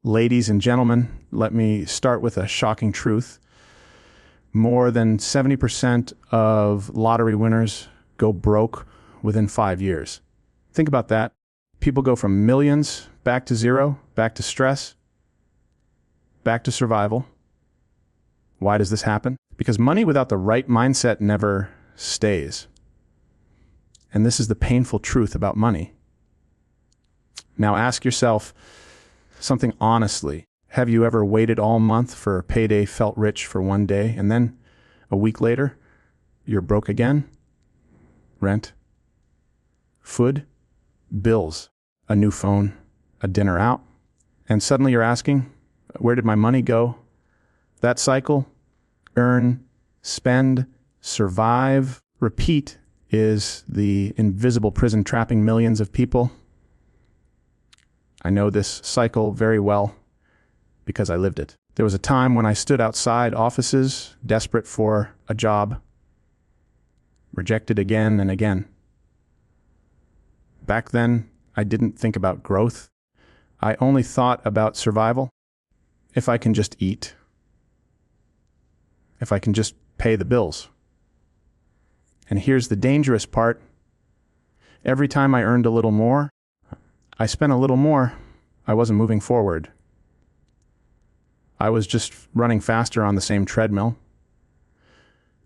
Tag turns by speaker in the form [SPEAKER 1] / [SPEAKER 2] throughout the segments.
[SPEAKER 1] Ladies and gentlemen, let me start with a shocking truth. More than 70% of lottery winners go broke within 5 years. Think about that. People go from millions back to zero, back to stress, back to survival. Why does this happen? Because money without the right mindset never stays. And this is the painful truth about money. Now ask yourself something honestly. Have you ever waited all month for a payday, felt rich for one day, and then a week later, you're broke again? Rent, food, bills, a new phone, a dinner out, and suddenly you're asking, where did my money go? That cycle, earn, spend, survive, repeat, is the invisible prison trapping millions of people. I know this cycle very well because I lived it. There was a time when I stood outside offices, desperate for a job, rejected again and again. Back then, I didn't think about growth. I only thought about survival. If I can just eat, if I can just pay the bills. And here's the dangerous part. Every time I earned a little more, I spent a little more, I wasn't moving forward. I was just running faster on the same treadmill.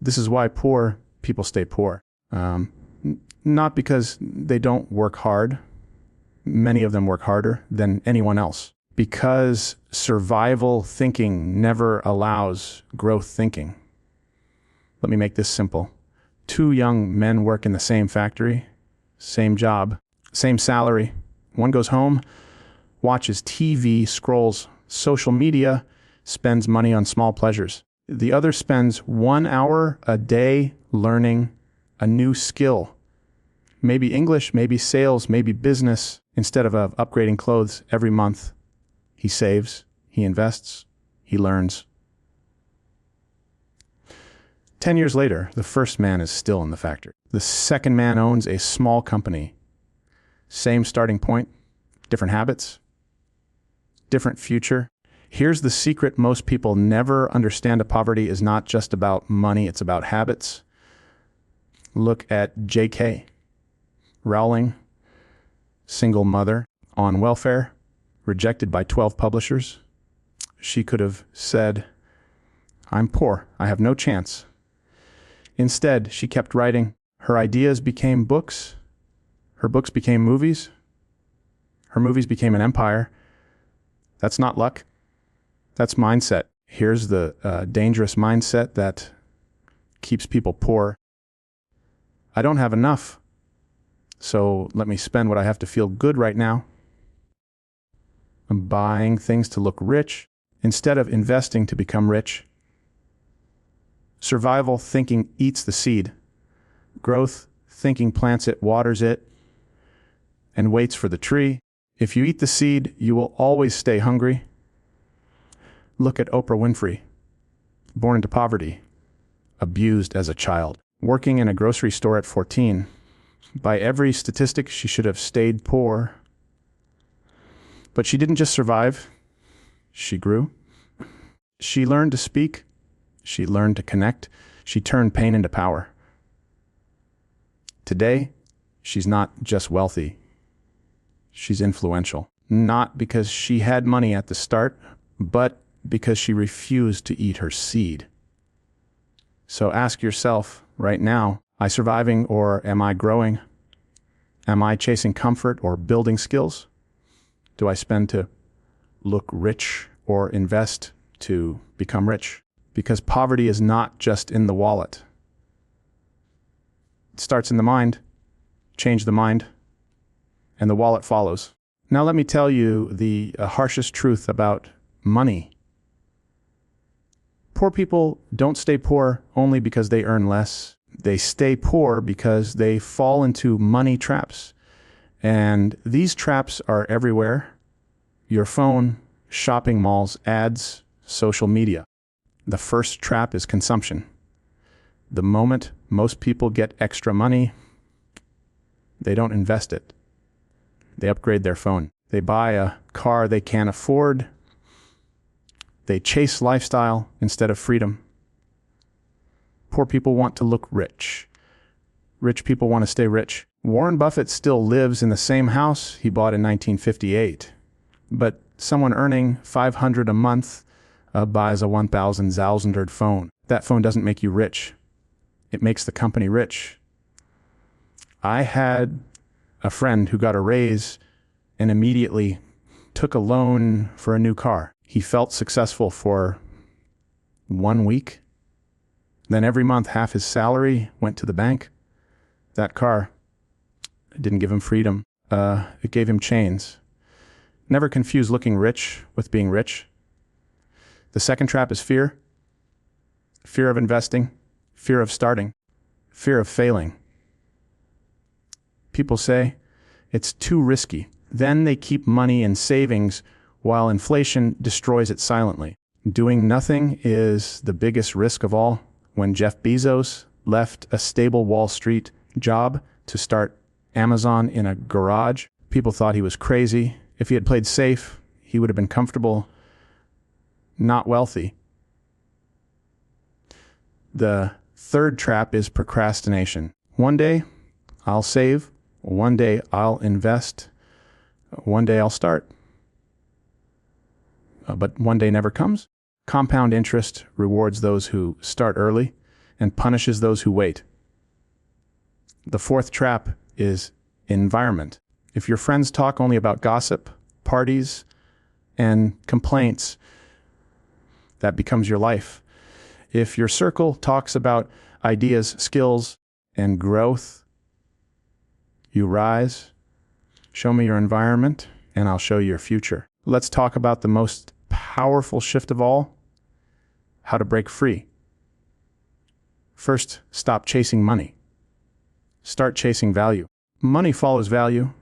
[SPEAKER 1] This is why poor people stay poor. Not because they don't work hard. Many of them work harder than anyone else. Because survival thinking never allows growth thinking. Let me make this simple. 2 young men work in the same factory, same job, same salary. One goes home, watches TV, scrolls social media, spends money on small pleasures. The other spends 1 hour a day learning a new skill. Maybe English, maybe sales, maybe business. Instead of upgrading clothes every month, he saves, he invests, he learns. 10 years later, the first man is still in the factory. The second man owns a small company. Same starting point, different habits, different future. Here's the secret most people never understand of poverty is not just about money, it's about habits. Look at J.K. Rowling, single mother, on welfare, rejected by 12 publishers. She could have said, I'm poor, I have no chance. Instead, she kept writing. Her ideas became books. Her books became movies. Her movies became an empire. That's not luck. That's mindset. Here's the dangerous mindset that keeps people poor. I don't have enough, so let me spend what I have to feel good right now. I'm buying things to look rich instead of investing to become rich. Survival thinking eats the seed. Growth thinking plants it, waters it, and waits for the tree. If you eat the seed, you will always stay hungry. Look at Oprah Winfrey, born into poverty, abused as a child, working in a grocery store at 14. By every statistic, she should have stayed poor. But she didn't just survive, she grew. She learned to speak. She learned to connect. She turned pain into power. Today, she's not just wealthy. She's influential. Not because she had money at the start, but because she refused to eat her seed. So ask yourself right now, am I surviving or am I growing? Am I chasing comfort or building skills? Do I spend to look rich or invest to become rich? Because poverty is not just in the wallet. It starts in the mind. Change the mind, and the wallet follows. Now let me tell you the harshest truth about money. Poor people don't stay poor only because they earn less. They stay poor because they fall into money traps. And these traps are everywhere. Your phone, shopping malls, ads, social media. The first trap is consumption. The moment most people get extra money, they don't invest it. They upgrade their phone. They buy a car they can't afford. They chase lifestyle instead of freedom. Poor people want to look rich. Rich people want to stay rich. Warren Buffett still lives in the same house he bought in 1958. But someone earning $500 a month buys a 1,000 Zausenderd phone. That phone doesn't make you rich. It makes the company rich. I had a friend who got a raise and immediately took a loan for a new car. He felt successful for 1 week. Then every month, half his salary went to the bank. That car didn't give him freedom. It gave him chains. Never confuse looking rich with being rich. The second trap is fear. Fear of investing, fear of starting, fear of failing. People say it's too risky. Then they keep money in savings while inflation destroys it silently. Doing nothing is the biggest risk of all. When Jeff Bezos left a stable Wall Street job to start Amazon in a garage, people thought he was crazy. If he had played safe, he would have been comfortable, not wealthy. The third trap is procrastination. One day I'll save, one day I'll invest, one day I'll start. But one day never comes. Compound interest rewards those who start early and punishes those who wait. The fourth trap is environment. If your friends talk only about gossip, parties, and complaints, that becomes your life. If your circle talks about ideas, skills, and growth, you rise. Show me your environment, and I'll show you your future. Let's talk about the most powerful shift of all, how to break free. First, stop chasing money. Start chasing value. Money follows value.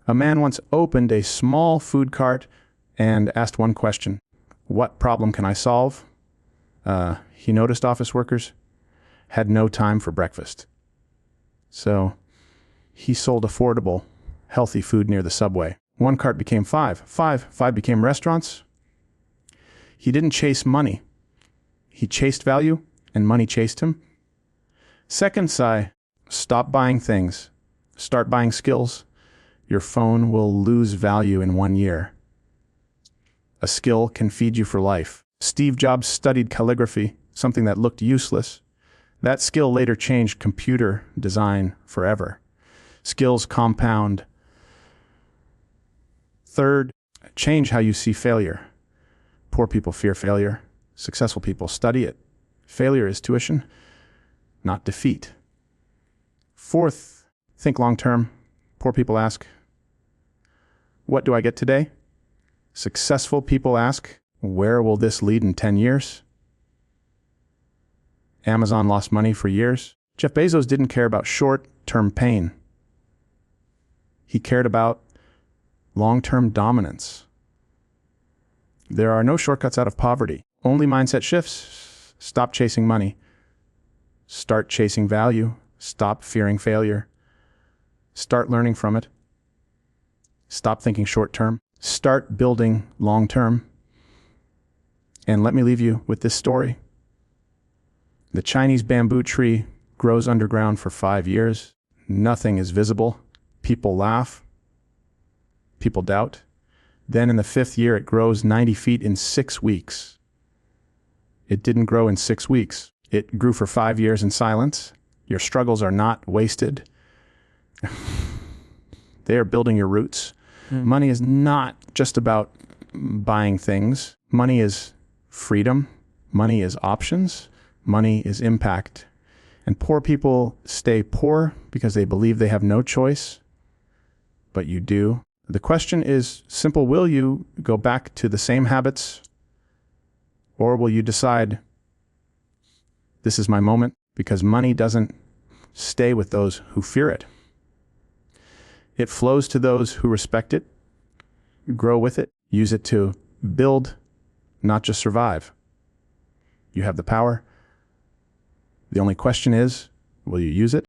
[SPEAKER 1] A man once opened a small food cart and asked one question: what problem can I solve? He noticed office workers had no time for breakfast. So he sold affordable, healthy food near the subway. One cart became five. Five became restaurants. He didn't chase money. He chased value, and money chased him. Second sigh, stop buying things. Start buying skills. Your phone will lose value in 1 year. A skill can feed you for life. Steve Jobs studied calligraphy, something that looked useless. That skill later changed computer design forever. Skills compound. Third, change how you see failure. Poor people fear failure. Successful people study it. Failure is tuition, not defeat. Fourth, think long-term. Poor people ask, what do I get today? Successful people ask, where will this lead in 10 years? Amazon lost money for years. Jeff Bezos didn't care about short-term pain. He cared about long-term dominance. There are no shortcuts out of poverty. Only mindset shifts. Stop chasing money. Start chasing value. Stop fearing failure. Start learning from it. Stop thinking short-term. Start building long-term. And let me leave you with this story. The Chinese bamboo tree grows underground for 5 years. Nothing is visible. People laugh. People doubt. Then in the 5th year, it grows 90 feet in 6 weeks. It didn't grow in 6 weeks. It grew for 5 years in silence. Your struggles are not wasted. They are building your roots. Money is not just about buying things. Money is freedom. Money is options. Money is impact. And poor people stay poor because they believe they have no choice, but you do. The question is simple. Will you go back to the same habits, or will you decide, this is my moment? Because money doesn't stay with those who fear it. It flows to those who respect it, grow with it, use it to build, not just survive. You have the power. The only question is, will you use it?